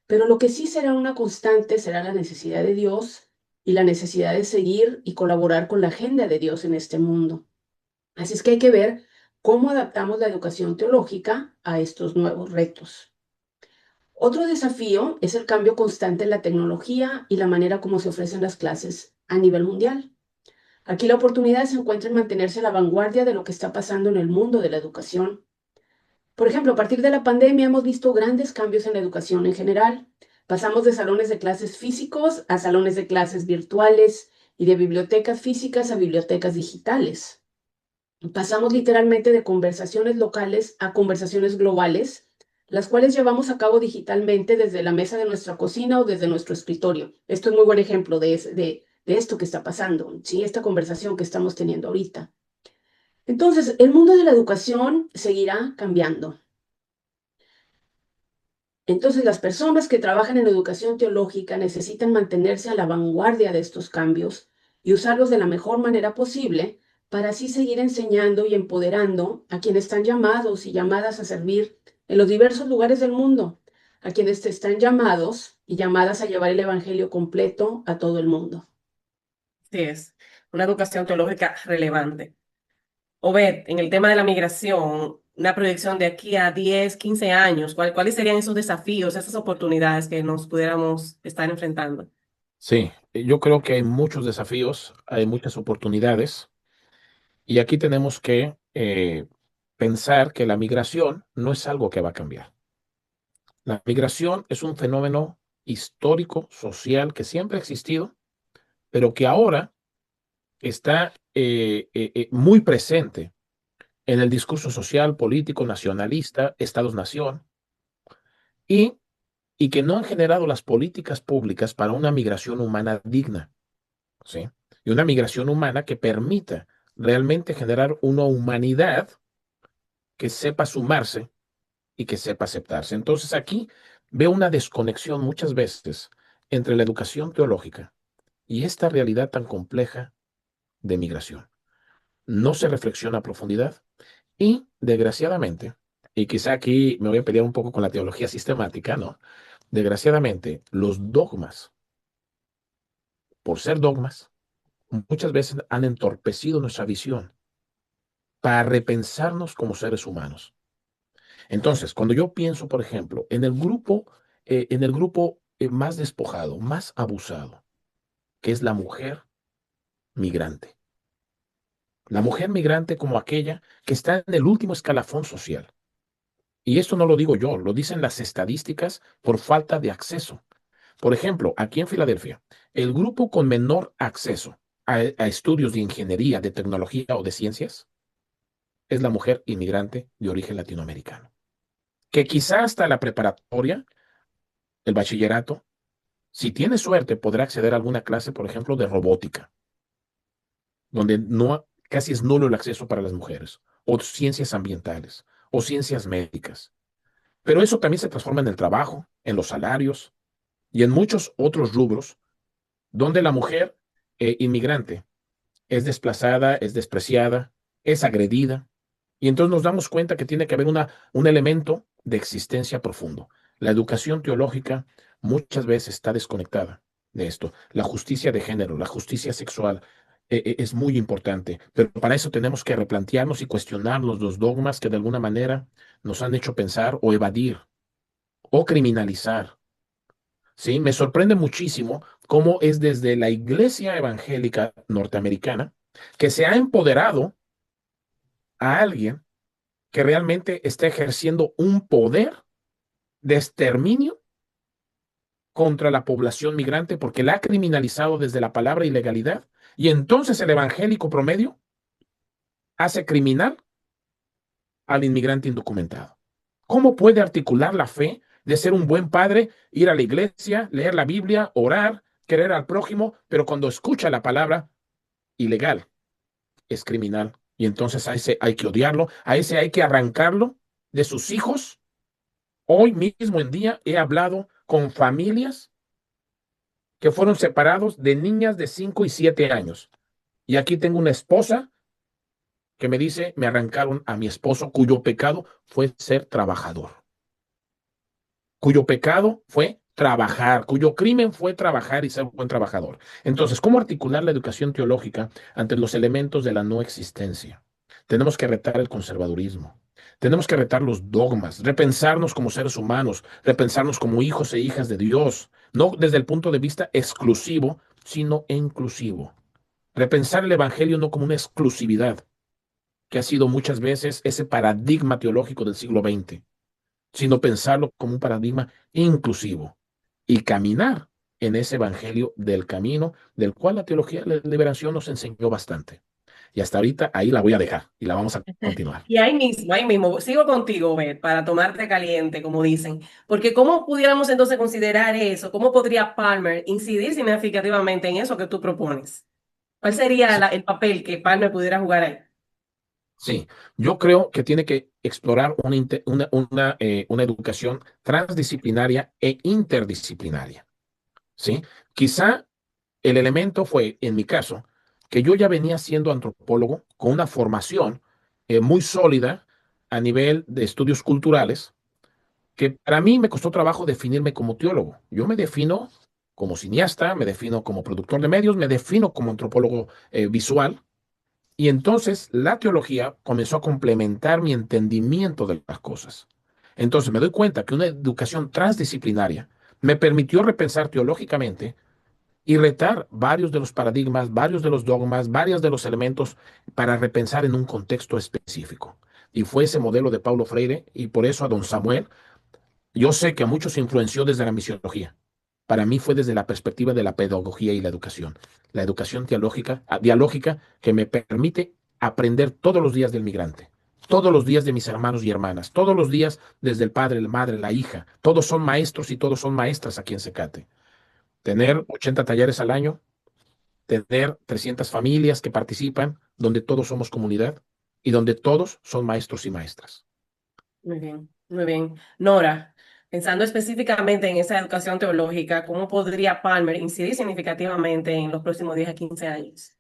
C: Pero lo que sí será una constante será la necesidad de Dios y la necesidad de seguir y colaborar con la agenda de Dios en este mundo. Así es que hay que ver cómo adaptamos la educación teológica a estos nuevos retos. Otro desafío es el cambio constante en la tecnología y la manera como se ofrecen las clases a nivel mundial. Aquí la oportunidad se encuentra en mantenerse a la vanguardia de lo que está pasando en el mundo de la educación. Por ejemplo, a partir de la pandemia hemos visto grandes cambios en la educación en general. Pasamos de salones de clases físicos a salones de clases virtuales y de bibliotecas físicas a bibliotecas digitales. Pasamos literalmente de conversaciones locales a conversaciones globales, las cuales llevamos a cabo digitalmente desde la mesa de nuestra cocina o desde nuestro escritorio. Esto es muy buen ejemplo de esto que está pasando, ¿sí? Esta conversación que estamos teniendo ahorita. Entonces, el mundo de la educación seguirá cambiando. Entonces, las personas que trabajan en educación teológica necesitan mantenerse a la vanguardia de estos cambios y usarlos de la mejor manera posible para así seguir enseñando y empoderando a quienes están llamados y llamadas a servir en los diversos lugares del mundo, a quienes están llamados y llamadas a llevar el evangelio completo a todo el mundo.
A: Así es, una educación teológica relevante. Obed, en el tema de la migración, una proyección de aquí a 10, 15 años, ¿cuáles serían esos desafíos, esas oportunidades que nos pudiéramos estar enfrentando?
B: Sí, yo creo que hay muchos desafíos, hay muchas oportunidades, y aquí tenemos que pensar que la migración no es algo que va a cambiar. La migración es un fenómeno histórico, social, que siempre ha existido, pero que ahora está muy presente en el discurso social, político, nacionalista, Estados-nación, y, y que no han generado las políticas públicas para una migración humana digna, ¿sí? Y una migración humana que permita realmente generar una humanidad que sepa sumarse y que sepa aceptarse. Entonces aquí veo una desconexión muchas veces entre la educación teológica y esta realidad tan compleja de migración. No se reflexiona a profundidad y, desgraciadamente, y quizá aquí me voy a pelear un poco con la teología sistemática, ¿no? Desgraciadamente, los dogmas, por ser dogmas, muchas veces han entorpecido nuestra visión para repensarnos como seres humanos. Entonces, cuando yo pienso, por ejemplo, en el grupo más despojado, más abusado, que es la mujer migrante. La mujer migrante como aquella que está en el último escalafón social. Y esto no lo digo yo, lo dicen las estadísticas por falta de acceso. Por ejemplo, aquí en Filadelfia, el grupo con menor acceso a estudios de ingeniería, de tecnología o de ciencias es la mujer inmigrante de origen latinoamericano, que quizá hasta la preparatoria, el bachillerato, si tiene suerte, podrá acceder a alguna clase, por ejemplo, de robótica, donde no, casi es nulo el acceso para las mujeres, o ciencias ambientales, o ciencias médicas. Pero eso también se transforma en el trabajo, en los salarios y en muchos otros rubros donde la mujer inmigrante es desplazada, es despreciada, es agredida. Y entonces nos damos cuenta que tiene que haber un elemento de existencia profundo. La educación teológica muchas veces está desconectada de esto. La justicia de género, la justicia sexual es muy importante, pero para eso tenemos que replantearnos y cuestionarnos los dogmas que de alguna manera nos han hecho pensar o evadir o criminalizar. ¿Sí? Me sorprende muchísimo cómo es desde la iglesia evangélica norteamericana que se ha empoderado a alguien que realmente está ejerciendo un poder de exterminio contra la población migrante porque la ha criminalizado desde la palabra ilegalidad y entonces el evangélico promedio hace criminal al inmigrante indocumentado. ¿Cómo puede articular la fe de ser un buen padre, ir a la iglesia, leer la Biblia, orar, querer al prójimo, pero cuando escucha la palabra ilegal, es criminal? Y entonces a ese hay que odiarlo, a ese hay que arrancarlo de sus hijos. Hoy mismo en día he hablado con familias que fueron separados de niñas de 5 y 7 años. Y aquí tengo una esposa que me dice, me arrancaron a mi esposo cuyo pecado fue ser trabajador, cuyo pecado fue trabajar, cuyo crimen fue trabajar y ser un buen trabajador. Entonces, ¿cómo articular la educación teológica ante los elementos de la no existencia? Tenemos que retar el conservadurismo. Tenemos que retar los dogmas, repensarnos como seres humanos, repensarnos como hijos e hijas de Dios, no desde el punto de vista exclusivo, sino inclusivo. Repensar el Evangelio no como una exclusividad, que ha sido muchas veces ese paradigma teológico del siglo XX, sino pensarlo como un paradigma inclusivo y caminar en ese evangelio del camino del cual la teología de la liberación nos enseñó bastante. Y hasta ahorita ahí la voy a dejar y la vamos a continuar.
A: Y ahí mismo, sigo contigo, Bet, para tomarte caliente, como dicen. Porque ¿cómo pudiéramos entonces considerar eso? ¿Cómo podría Palmer incidir significativamente en eso que tú propones? ¿Cuál sería
B: Sí,
A: el papel que Palmer pudiera jugar ahí?
B: sí. Yo creo que tiene que explorar una educación transdisciplinaria e interdisciplinaria. ¿Sí? Quizá el elemento fue, en mi caso, que yo ya venía siendo antropólogo con una formación muy sólida a nivel de estudios culturales, que para mí me costó trabajo definirme como teólogo. Yo me defino como cineasta, me defino como productor de medios, me defino como antropólogo visual, y entonces la teología comenzó a complementar mi entendimiento de las cosas. Entonces me doy cuenta que una educación transdisciplinaria me permitió repensar teológicamente y retar varios de los paradigmas, varios de los dogmas, varios de los elementos para repensar en un contexto específico. Y fue ese modelo de Paulo Freire, y por eso a don Samuel, yo sé que a muchos influenció desde la misiología. Para mí fue desde la perspectiva de la pedagogía y la educación teológica, dialógica, que me permite aprender todos los días del migrante, todos los días de mis hermanos y hermanas, todos los días desde el padre, la madre, la hija. Todos son maestros y todos son maestras aquí en Secate. Tener 80 talleres al año, tener 300 familias que participan, donde todos somos comunidad y donde todos son maestros y maestras.
A: Muy bien, muy bien. Nora, pensando específicamente en esa educación teológica, ¿cómo podría Palmer incidir significativamente en los próximos 10 a 15 años?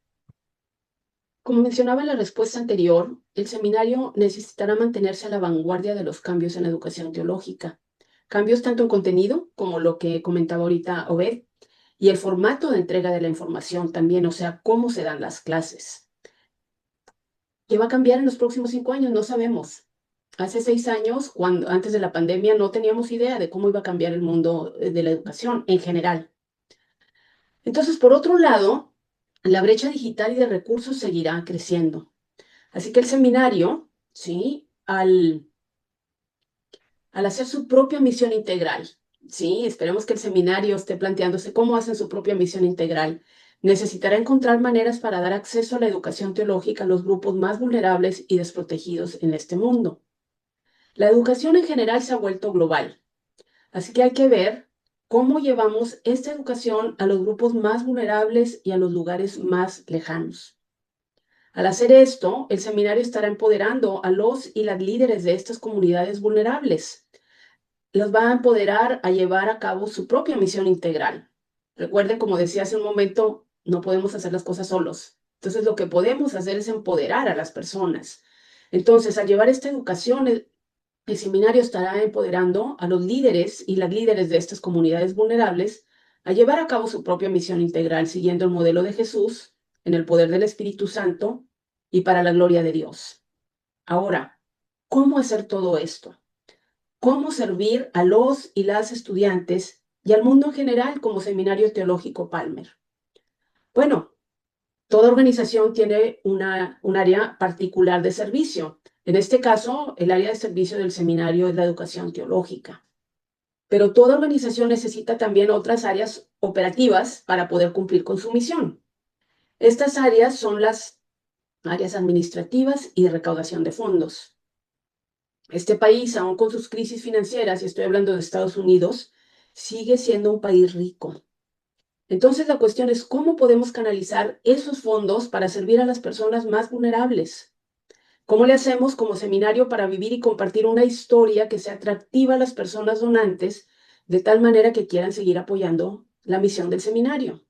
C: Como mencionaba en la respuesta anterior, el seminario necesitará mantenerse a la vanguardia de los cambios en la educación teológica. Cambios tanto en contenido, como lo que comentaba ahorita Obed, y el formato de entrega de la información también, o sea, cómo se dan las clases. ¿Qué va a cambiar en los próximos 5 años? No sabemos. Hace 6 años, antes de la pandemia, no teníamos idea de cómo iba a cambiar el mundo de la educación en general. Entonces, por otro lado, la brecha digital y de recursos seguirá creciendo. Así que el seminario, ¿sí? Al hacer su propia misión integral, ¿sí? Esperemos que el seminario esté planteándose cómo hacen su propia misión integral. Necesitará encontrar maneras para dar acceso a la educación teológica a los grupos más vulnerables y desprotegidos en este mundo. La educación en general se ha vuelto global, así que hay que ver cómo llevamos esta educación a los grupos más vulnerables y a los lugares más lejanos. Al hacer esto, el seminario estará empoderando a los y las líderes de estas comunidades vulnerables. Los va a empoderar a llevar a cabo su propia misión integral. Recuerden, como decía hace un momento, no podemos hacer las cosas solos. Entonces, lo que podemos hacer es empoderar a las personas. Entonces, al llevar esta educación, el seminario estará empoderando a los líderes y las líderes de estas comunidades vulnerables a llevar a cabo su propia misión integral, siguiendo el modelo de Jesús, en el poder del Espíritu Santo y para la gloria de Dios. Ahora, ¿cómo hacer todo esto? ¿Cómo servir a los y las estudiantes y al mundo en general como Seminario Teológico Palmer? Bueno, toda organización tiene un área particular de servicio. En este caso, el área de servicio del seminario es la educación teológica. Pero toda organización necesita también otras áreas operativas para poder cumplir con su misión. Estas áreas son las áreas administrativas y de recaudación de fondos. Este país, aún con sus crisis financieras, y estoy hablando de Estados Unidos, sigue siendo un país rico. Entonces la cuestión es cómo podemos canalizar esos fondos para servir a las personas más vulnerables. ¿Cómo le hacemos como seminario para vivir y compartir una historia que sea atractiva a las personas donantes de tal manera que quieran seguir apoyando la misión del seminario?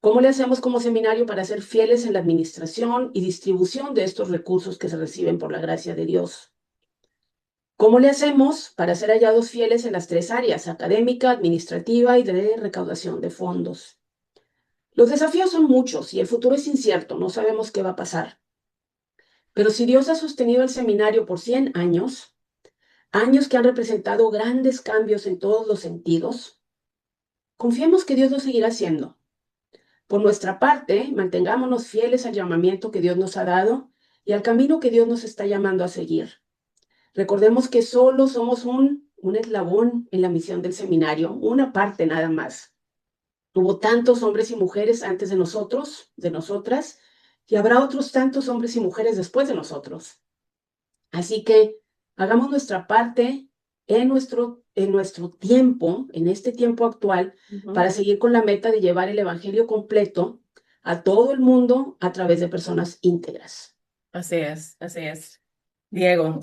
C: ¿Cómo le hacemos como seminario para ser fieles en la administración y distribución de estos recursos que se reciben por la gracia de Dios? ¿Cómo le hacemos para ser hallados fieles en las 3 áreas, académica, administrativa y de recaudación de fondos? Los desafíos son muchos y el futuro es incierto, no sabemos qué va a pasar. Pero si Dios ha sostenido el seminario por 100 años, años que han representado grandes cambios en todos los sentidos, confiemos que Dios lo seguirá haciendo. Por nuestra parte, mantengámonos fieles al llamamiento que Dios nos ha dado y al camino que Dios nos está llamando a seguir. Recordemos que solo somos un eslabón en la misión del seminario, una parte nada más. Hubo tantos hombres y mujeres antes de nosotros, de nosotras, y habrá otros tantos hombres y mujeres después de nosotros. Así que hagamos nuestra parte en nuestro tiempo, en este tiempo actual, para seguir con la meta de llevar el evangelio completo a todo el mundo a través de personas íntegras.
A: Así es, así es. Diego,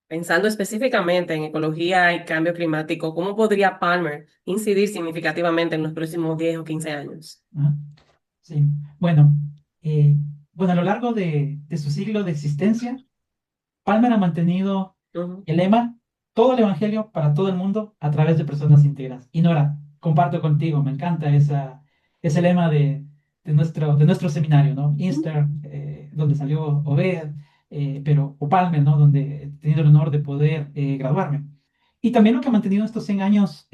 A: pensando específicamente en ecología y cambio climático, ¿cómo podría Palmer incidir significativamente en los próximos 10 o 15 años?
D: Ajá. Sí, bueno, eh, bueno, a lo largo de su siglo de existencia, Palmer ha mantenido
A: Ujú.
D: el lema, todo el evangelio para todo el mundo a través de personas íntegras. Y Nora, comparto contigo, me encanta ese lema de nuestro seminario, ¿no? Inster, donde salió Obed, o Palmer, ¿no? Donde he tenido el honor de poder graduarme. Y también lo que ha mantenido estos 100 años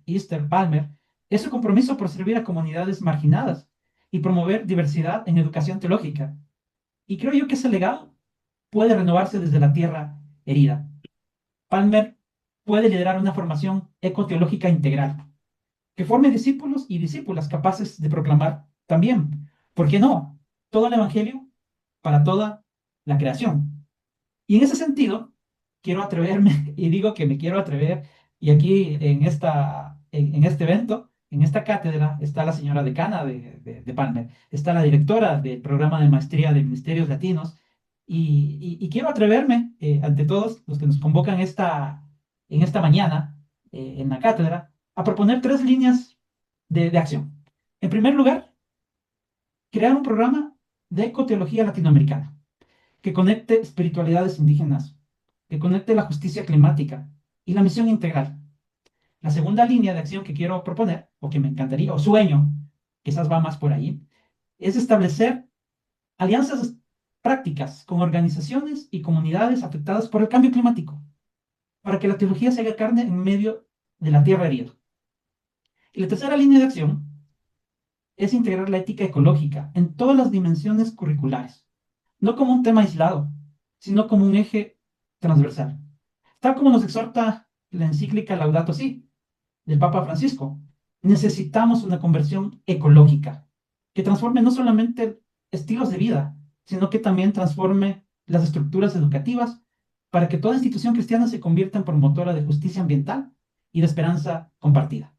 D: Easter Palmer es su compromiso por servir a comunidades marginadas y promover diversidad en educación teológica. Y creo yo que ese legado puede renovarse desde la tierra herida. Palmer puede liderar una formación ecoteológica integral, que forme discípulos y discípulas capaces de proclamar también, ¿por qué no?, todo el Evangelio para toda la creación. Y en ese sentido, quiero atreverme, y digo que me quiero atrever, y aquí en este evento, en esta cátedra, está la señora decana de Palmer, está la directora del programa de maestría de Ministerios Latinos, y quiero atreverme ante todos los que nos convocan en esta mañana, en la cátedra, a proponer 3 líneas de acción. En primer lugar, crear un programa de ecoteología latinoamericana que conecte espiritualidades indígenas, que conecte la justicia climática y la misión integral. La segunda línea de acción que quiero proponer, o que me encantaría, o sueño, quizás va más por ahí, es establecer alianzas prácticas con organizaciones y comunidades afectadas por el cambio climático, para que la teología se haga carne en medio de la tierra herida. Y la tercera línea de acción es integrar la ética ecológica en todas las dimensiones curriculares, no como un tema aislado, sino como un eje transversal. Tal como nos exhorta la encíclica Laudato Si del Papa Francisco, necesitamos una conversión ecológica que transforme no solamente estilos de vida, sino que también transforme las estructuras educativas para que toda institución cristiana se convierta en promotora de justicia ambiental y de esperanza compartida.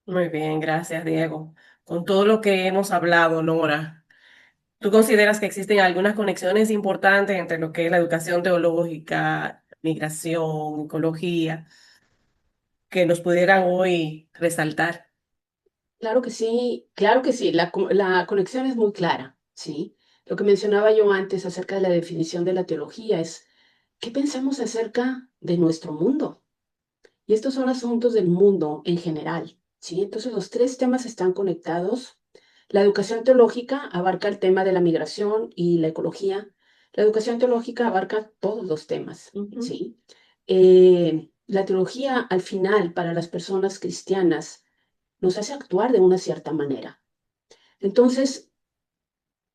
A: Muy bien, gracias, Diego. Con todo lo que hemos hablado, Nora, ¿tú consideras que existen algunas conexiones importantes entre lo que es la educación teológica, migración, ecología, que nos pudieran hoy resaltar?
C: Claro que sí, la conexión es muy clara, ¿sí? Lo que mencionaba yo antes acerca de la definición de la teología es, ¿qué pensamos acerca de nuestro mundo? Y estos son asuntos del mundo en general, ¿sí? Entonces los tres temas están conectados. La educación teológica abarca el tema de la migración y la ecología. La educación teológica abarca todos los temas,
A: Ujú.
C: ¿sí? La teología al final para las personas cristianas nos hace actuar de una cierta manera. Entonces,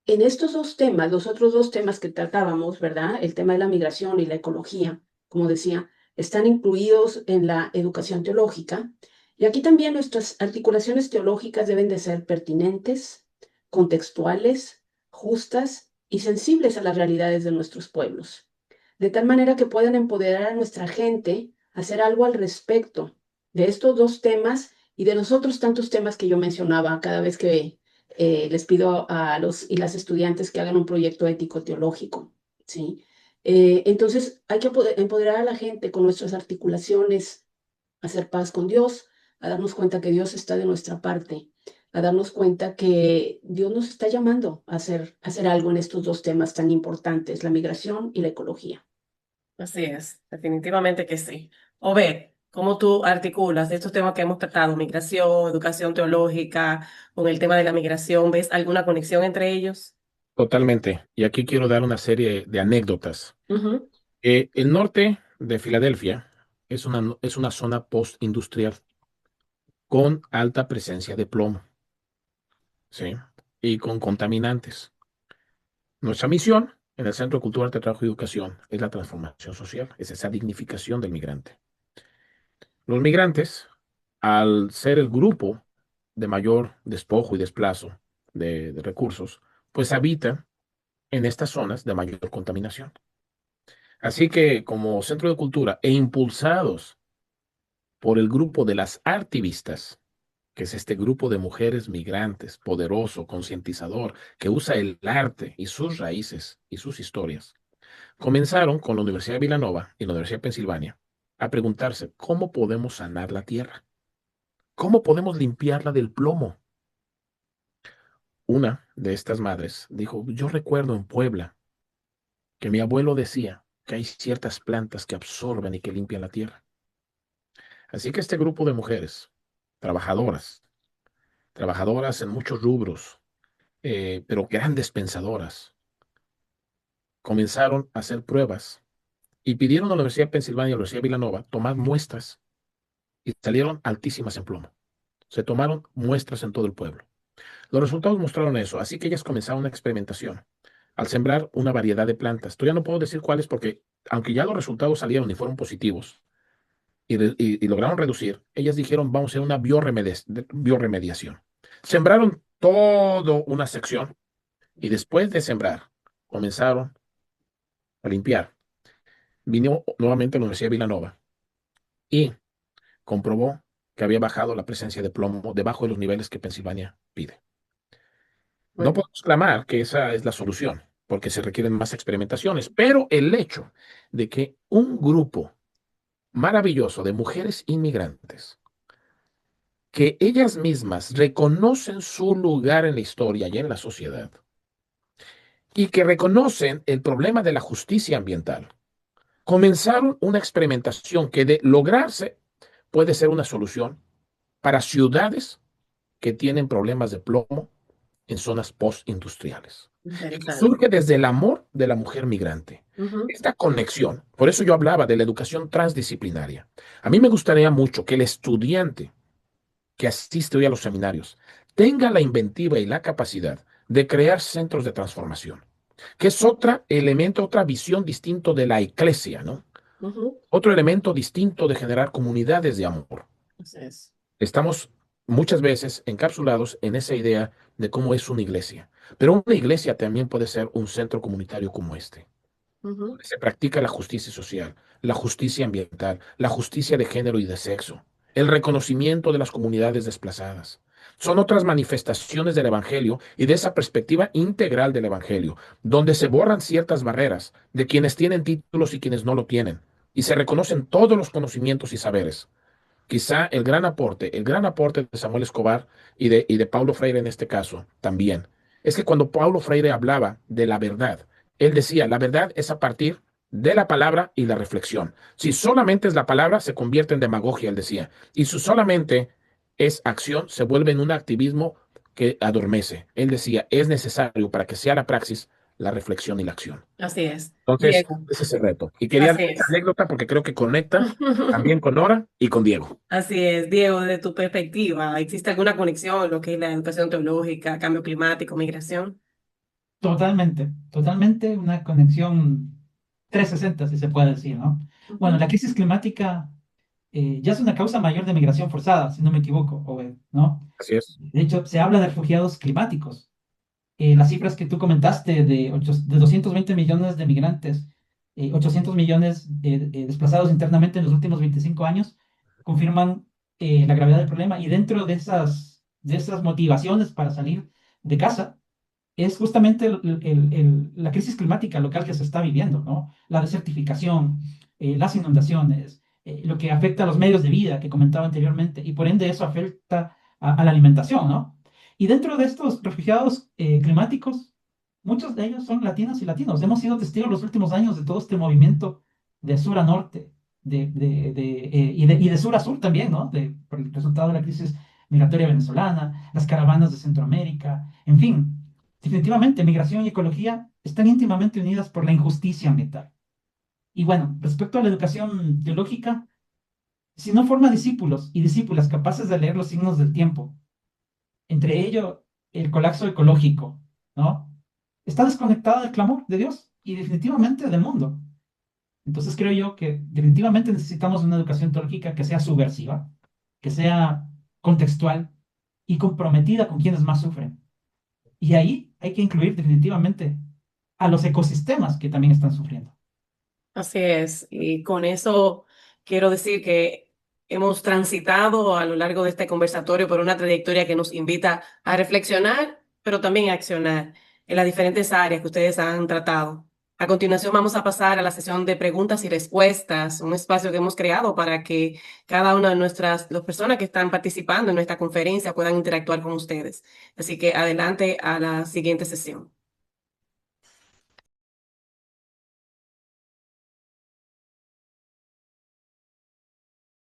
C: en estos dos temas, los otros dos temas que tratábamos, ¿verdad? El tema de la migración y la ecología, como decía, están incluidos en la educación teológica. Y aquí también nuestras articulaciones teológicas deben de ser pertinentes, contextuales, justas y sensibles a las realidades de nuestros pueblos, de tal manera que puedan empoderar a nuestra gente a hacer algo al respecto de estos dos temas y de los otros tantos temas que yo mencionaba cada vez que les pido a los y las estudiantes que hagan un proyecto ético teológico, ¿sí? Entonces hay que empoderar a la gente con nuestras articulaciones, a hacer paz con Dios, a darnos cuenta que Dios está de nuestra parte, a darnos cuenta que Dios nos está llamando a hacer algo en estos dos temas tan importantes, la migración y la ecología.
A: Así es, definitivamente que sí. Obed, ¿cómo tú articulas estos temas que hemos tratado, migración, educación teológica, con el tema de la migración? ¿Ves alguna conexión entre ellos?
B: Totalmente. Y aquí quiero dar una serie de anécdotas.
A: Ujú.
B: El norte de Filadelfia es una zona postindustrial con alta presencia de plomo, ¿sí? Y con contaminantes. Nuestra misión en el Centro de Cultura, Arte, Trabajo y Educación es la transformación social, es esa dignificación del migrante. Los migrantes, al ser el grupo de mayor despojo y desplazo de recursos, pues habitan en estas zonas de mayor contaminación. Así que como centro de cultura e impulsados por el grupo de las artivistas, que es este grupo de mujeres migrantes, poderoso, concientizador, que usa el arte y sus raíces y sus historias, comenzaron con la Universidad de Villanova y la Universidad de Pensilvania a preguntarse cómo podemos sanar la tierra, cómo podemos limpiarla del plomo. Una de estas madres dijo, yo recuerdo en Puebla que mi abuelo decía que hay ciertas plantas que absorben y que limpian la tierra. Así que este grupo de mujeres, trabajadoras, trabajadoras en muchos rubros, pero grandes pensadoras, comenzaron a hacer pruebas y pidieron a la Universidad de Pensilvania y a la Universidad de Villanova tomar muestras y salieron altísimas en plomo. Se tomaron muestras en todo el pueblo. Los resultados mostraron eso, así que ellas comenzaron una experimentación al sembrar una variedad de plantas. Todavía no puedo decir cuáles porque, aunque ya los resultados salieron y fueron positivos y lograron reducir, ellas dijeron, vamos a hacer una bioremediación. Sembraron toda una sección y después de sembrar, comenzaron a limpiar. Vino nuevamente a la Universidad de Villanova y comprobó que había bajado la presencia de plomo debajo de los niveles que Pensilvania pide. No
A: Bueno,
B: podemos clamar que esa es la solución, porque se requieren más experimentaciones, pero el hecho de que un grupo maravilloso de mujeres inmigrantes, que ellas mismas reconocen su lugar en la historia y en la sociedad, y que reconocen el problema de la justicia ambiental, comenzaron una experimentación que de lograrse puede ser una solución para ciudades que tienen problemas de plomo en zonas postindustriales. Y que
A: interesante.
B: surge desde el amor de la mujer migrante.
A: Ujú.
B: Esta conexión, por eso yo hablaba de la educación transdisciplinaria. A mí me gustaría mucho que el estudiante que asiste hoy a los seminarios tenga la inventiva y la capacidad de crear centros de transformación, que es otro elemento, otra visión distinto de la iglesia, ¿no?
A: Ujú.
B: Otro elemento distinto de generar comunidades de amor.
A: Así es.
B: Estamos muchas veces encapsulados en esa idea de cómo es una iglesia, pero una iglesia también puede ser un centro comunitario como este.
A: Ujú.
B: Se practica la justicia social, la justicia ambiental, la justicia de género y de sexo, el reconocimiento de las comunidades desplazadas. Son otras manifestaciones del Evangelio y de esa perspectiva integral del Evangelio, donde se borran ciertas barreras de quienes tienen títulos y quienes no lo tienen, y se reconocen todos los conocimientos y saberes. Quizá el gran aporte de Samuel Escobar y de Paulo Freire en este caso también, es que cuando Paulo Freire hablaba de la verdad, él decía, la verdad es a partir de la palabra y la reflexión. Si solamente es la palabra, se convierte en demagogia, él decía. Y si solamente es acción, se vuelve en un activismo que adormece. Él decía, es necesario para que sea la praxis, la reflexión y la acción.
A: Así es.
B: Entonces,
A: Diego,
B: ese es el reto. Y quería dar
A: así
B: esta
A: es.
B: anécdota porque creo que conecta también con Nora y con Diego.
A: Así es, Diego, desde tu perspectiva, ¿existe alguna conexión en lo que es la educación teológica, cambio climático, migración?
D: Totalmente, totalmente una conexión 360, si se puede decir, ¿no? Bueno,
A: Ujú.
D: la crisis climática ya es una causa mayor de migración forzada, si no me equivoco, ¿no?
B: Así es.
D: De hecho, se habla de refugiados climáticos. Las cifras que tú comentaste de 220 millones de migrantes, 800 millones desplazados internamente en los últimos 25 años, confirman la gravedad del problema. Y dentro de esas motivaciones para salir de casa, es justamente la crisis climática local que se está viviendo, ¿no? La desertificación, las inundaciones, lo que afecta a los medios de vida que comentaba anteriormente, y por ende eso afecta a la alimentación, ¿no? Y dentro de estos refugiados climáticos, muchos de ellos son latinas y latinos. Hemos sido testigos los últimos años de todo este movimiento de sur a norte y de sur a sur también, ¿no? Por el resultado de la crisis migratoria venezolana, las caravanas de Centroamérica, en fin. Definitivamente, migración y ecología están íntimamente unidas por la injusticia ambiental. Y bueno, respecto a la educación teológica, si no forma discípulos y discípulas capaces de leer los signos del tiempo, entre ello el colapso ecológico, ¿no? Está desconectada del clamor de Dios y definitivamente del mundo. Entonces creo yo que definitivamente necesitamos una educación teológica que sea subversiva, que sea contextual y comprometida con quienes más sufren. Y ahí hay que incluir definitivamente a los ecosistemas que también están sufriendo.
A: Así es, y con eso quiero decir que hemos transitado a lo largo de este conversatorio por una trayectoria que nos invita a reflexionar, pero también a accionar en las diferentes áreas que ustedes han tratado. A continuación vamos a pasar a la sesión de preguntas y respuestas, un espacio que hemos creado para que cada una de las personas que están participando en nuestra conferencia puedan interactuar con ustedes. Así que adelante a la siguiente sesión.